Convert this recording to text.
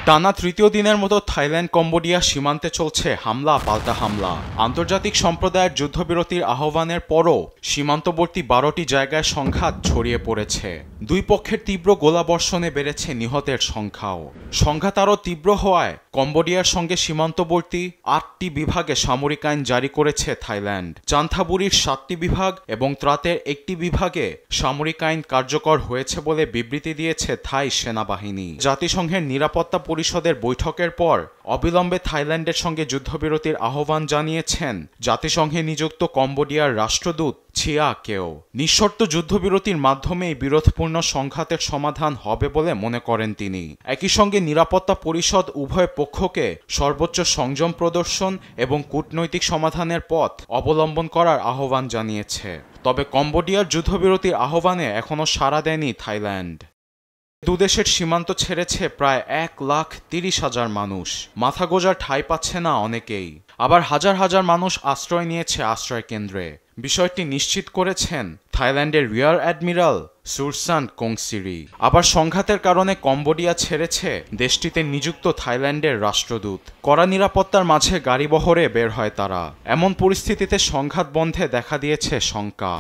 টানা তৃতীয় দিনের মতো থাইল্যান্ড কম্বোডিয়া সীমান্তে চলছে হামলা পাল্টা হামলা। আন্তর্জাতিক সম্প্রদায়ের যুদ্ধবিরতির আহ্বানের পরও সীমান্তবর্তী 12টি জায়গায় সংঘাত ছড়িয়ে পড়েছে। দুই পক্ষের তীব্র গোলাবর্ষণে বেড়েছে নিহতের সংখ্যাও। সংঘাত আরও তীব্র হওয়ায় কম্বোডিয়ার সঙ্গে সীমান্তবর্তী 8টি বিভাগে সামরিক আইন জারি করেছে থাইল্যান্ড। চান্থাবুরির 7টি বিভাগ এবং ত্রাতের 1টি বিভাগে সামরিক আইন কার্যকর হয়েছে বলে বিবৃতি দিয়েছে থাই সেনাবাহিনী। জাতিসংঘের নিরাপত্তা পরিষদের বৈঠকের পর অবিলম্বে থাইল্যান্ডের সঙ্গে যুদ্ধবিরতির আহ্বান জানিয়েছেন জাতিসংঘে নিযুক্ত কম্বোডিয়ার রাষ্ট্রদূত ছিয়া কেও। নিঃশর্ত যুদ্ধবিরতির মাধ্যমেই বিরোধপূর্ণ সংঘাতের সমাধান হবে বলে মনে করেন তিনি। একই সঙ্গে নিরাপত্তা পরিষদ উভয় পক্ষকে সর্বোচ্চ সংযম প্রদর্শন এবং কূটনৈতিক সমাধানের পথ অবলম্বন করার আহ্বান জানিয়েছে। তবে কম্বোডিয়ার যুদ্ধবিরতির আহ্বানে এখনও সাড়া দেয়নি থাইল্যান্ড। দুদেশের সীমান্ত ছেড়েছে প্রায় 1,30,000 মানুষ। মাথা গোঁজার ঠাঁই পাচ্ছে না অনেকেই। আবার হাজার হাজার মানুষ আশ্রয় নিয়েছে আশ্রয় কেন্দ্রে। বিষয়টি নিশ্চিত করেছেন থাইল্যান্ডের রিয়ার অ্যাডমিরাল সুরসান কোংসিরি। আবার সংঘাতের কারণে কম্বোডিয়া ছেড়েছে দেশটিতে নিযুক্ত থাইল্যান্ডের রাষ্ট্রদূত। কড়া নিরাপত্তার মাঝে গাড়িবহরে বের হয় তারা। এমন পরিস্থিতিতে সংঘাত বন্ধে দেখা দিয়েছে শঙ্কা।